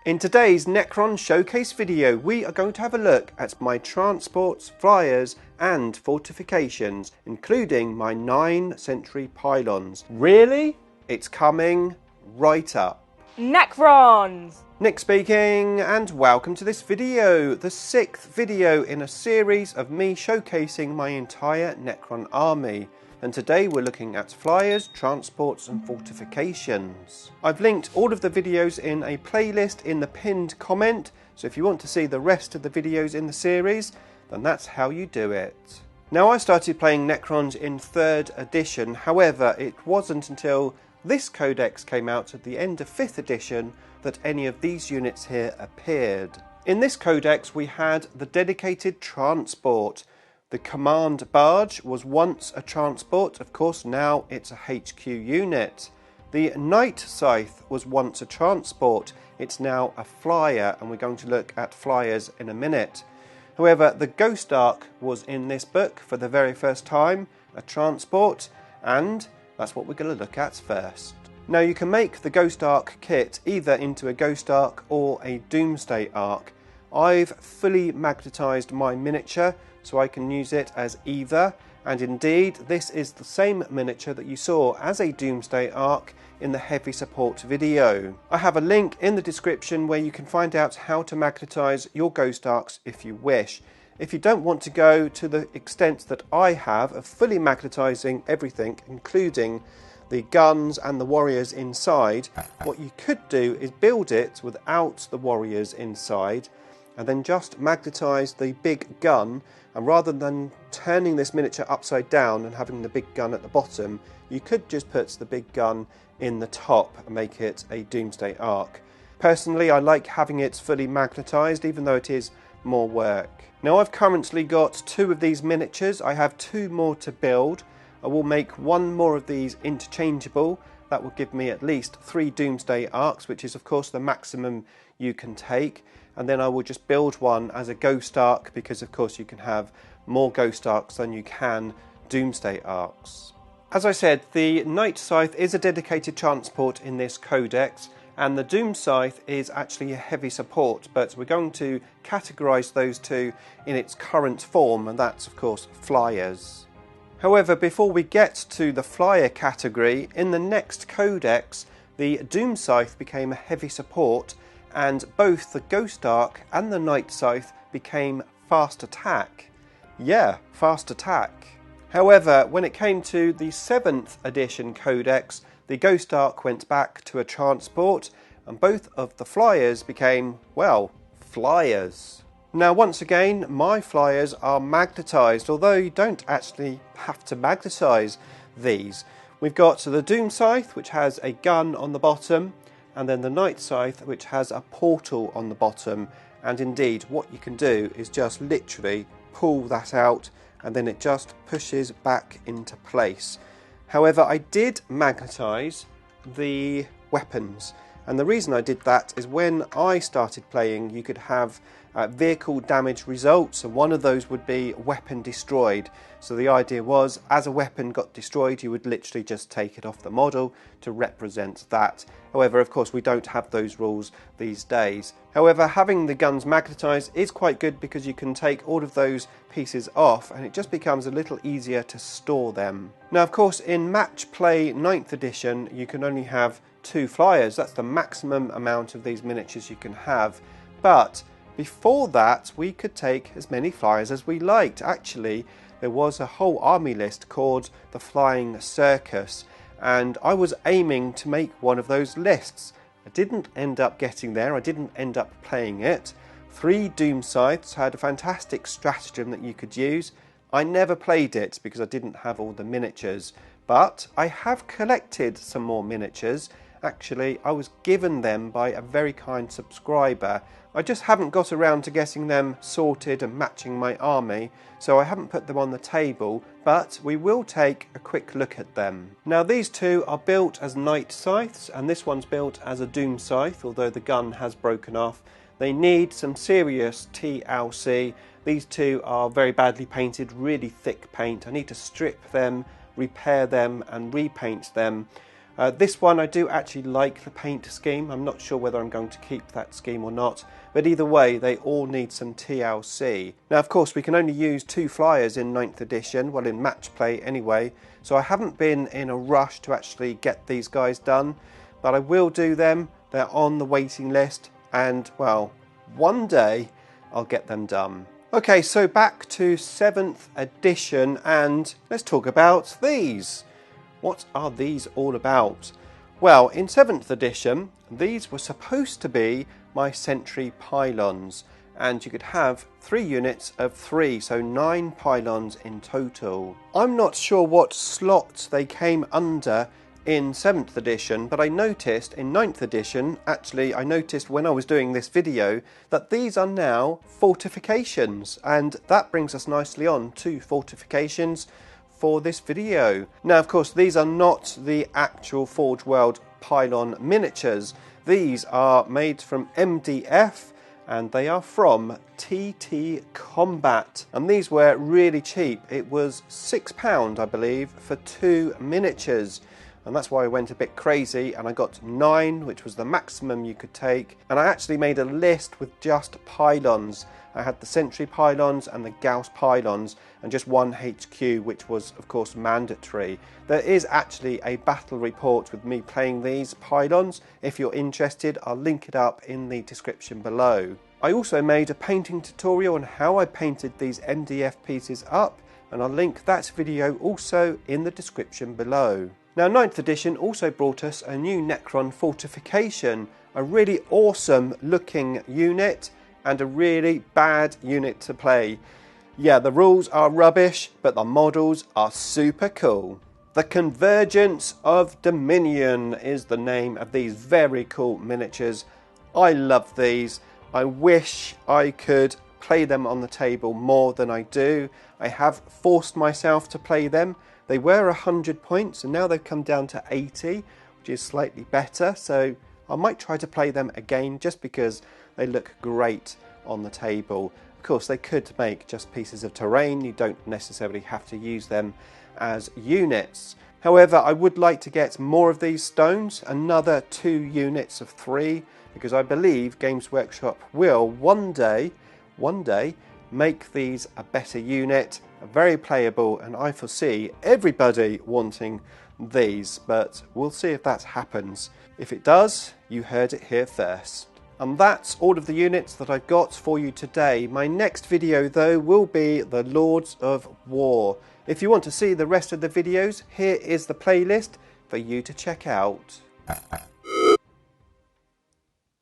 In today's Necron Showcase video, we are going to have a look at my transports, flyers and fortifications, including my 9th century pylons. Really? It's coming right up. Necrons! Nick speaking, and welcome to this video, the 6th video in a series of me showcasing my entire Necron army. And today we're looking at flyers, transports and fortifications. I've linked all of the videos in a playlist in the pinned comment, so if you want to see the rest of the videos in the series, then that's how you do it. Now, I started playing Necrons in 3rd edition, however it wasn't until this codex came out at the end of 5th edition that any of these units here appeared. In this codex we had the Dedicated Transport. The Command Barge was once a transport, of course now it's a HQ unit. The Night Scythe was once a transport, it's now a flyer, and we're going to look at flyers in a minute. However, the Ghost Ark was in this book for the very first time, a transport, and that's what we're going to look at first. Now, you can make the Ghost Ark kit either into a Ghost Ark or a Doomsday Ark. I've fully magnetised my miniature so I can use it as either, and indeed this is the same miniature that you saw as a Doomsday Ark in the heavy support video. I have a link in the description where you can find out how to magnetise your Ghost Arks if you wish. If you don't want to go to the extent that I have of fully magnetising everything, including the guns and the warriors inside, what you could do is build it without the warriors inside and then just magnetise the big gun, and rather than turning this miniature upside down and having the big gun at the bottom, you could just put the big gun in the top and make it a Doomsday Ark. Personally, I like having it fully magnetised, even though it is more work. Now, I've currently got 2 of these miniatures. I have 2 more to build. I will make 1 more of these interchangeable. That will give me at least 3 Doomsday Arks, which is of course the maximum you can take. And then I will just build one as a Ghost Ark, because of course you can have more Ghost Arks than you can Doomsday Arks. As I said, the Night Scythe is a dedicated transport in this codex, and the Doom Scythe is actually a heavy support, but we're going to categorise those 2 in its current form, and that's of course flyers. However, before we get to the flyer category, in the next codex the Doom Scythe became a heavy support, and both the Ghost Ark and the Night Scythe became fast attack. Yeah, fast attack. However, when it came to the 7th edition codex, the Ghost Ark went back to a transport, and both of the flyers became, well, flyers. Now, once again, my flyers are magnetised, although you don't actually have to magnetise these. We've got the Doom Scythe, which has a gun on the bottom, and then the Night Scythe, which has a portal on the bottom. And indeed, what you can do is just literally pull that out, and then it just pushes back into place. However, I did magnetise the weapons, and the reason I did that is when I started playing you could have vehicle damage results, and one of those would be weapon destroyed. So the idea was, as a weapon got destroyed, you would literally just take it off the model to represent that. However, of course, we don't have those rules these days. However, having the guns magnetised is quite good because you can take all of those pieces off and it just becomes a little easier to store them. Now, of course, in Match Play 9th edition, you can only have 2 flyers. That's the maximum amount of these miniatures you can have. But before that, we could take as many flyers as we liked. Actually, there was a whole army list called the Flying Circus, and I was aiming to make one of those lists. I didn't end up getting there, I didn't end up playing it. 3 Doom Scythes had a fantastic stratagem that you could use. I never played it because I didn't have all the miniatures, but I have collected some more miniatures. Actually, I was given them by a very kind subscriber. I just haven't got around to getting them sorted and matching my army, so I haven't put them on the table, but we will take a quick look at them. Now, these 2 are built as Night Scythes, and this one's built as a Doom Scythe, although the gun has broken off. They need some serious TLC. These 2 are very badly painted, really thick paint. I need to strip them, repair them and repaint them. This one I do actually like the paint scheme. I'm not sure whether I'm going to keep that scheme or not, but either way they all need some TLC. Now of course we can only use 2 flyers in 9th edition, well in match play anyway, so I haven't been in a rush to actually get these guys done, but I will do them. They're on the waiting list and well, one day I'll get them done. Okay, so back to 7th edition and let's talk about these. What are these all about? Well, in 7th edition, these were supposed to be my sentry pylons, and you could have 3 units of 3, so 9 pylons in total. I'm not sure what slot they came under in 7th edition, but I noticed in 9th edition, actually I noticed when I was doing this video, that these are now fortifications, and that brings us nicely on to fortifications for this video. Now of course these are not the actual Forge World pylon miniatures. These are made from MDF and they are from TT Combat, and these were really cheap. It was £6 I believe for 2 miniatures, and that's why I went a bit crazy and I got 9, which was the maximum you could take, and I actually made a list with just pylons. I had the sentry pylons and the Gauss pylons and just 1 HQ, which was of course mandatory. There is actually a battle report with me playing these pylons. If you're interested, I'll link it up in the description below. I also made a painting tutorial on how I painted these MDF pieces up, and I'll link that video also in the description below. Now 9th edition also brought us a new Necron Fortification, a really awesome looking unit and a really bad unit to play. Yeah, the rules are rubbish, but the models are super cool. The Convergence of Dominion is the name of these very cool miniatures. I love these. I wish I could play them on the table more than I do. I have forced myself to play them. They were 100 points and now they've come down to 80, which is slightly better, so I might try to play them again just because they look great on the table. Of course they could make just pieces of terrain, you don't necessarily have to use them as units. However, I would like to get more of these stones, another 2 units of 3, because I believe Games Workshop will one day make these a better unit, very playable, and I foresee everybody wanting these, but we'll see if that happens. If it does, you heard it here first. And that's all of the units that I've got for you today. My next video though will be the Lords of War. If you want to see the rest of the videos, here is the playlist for you to check out.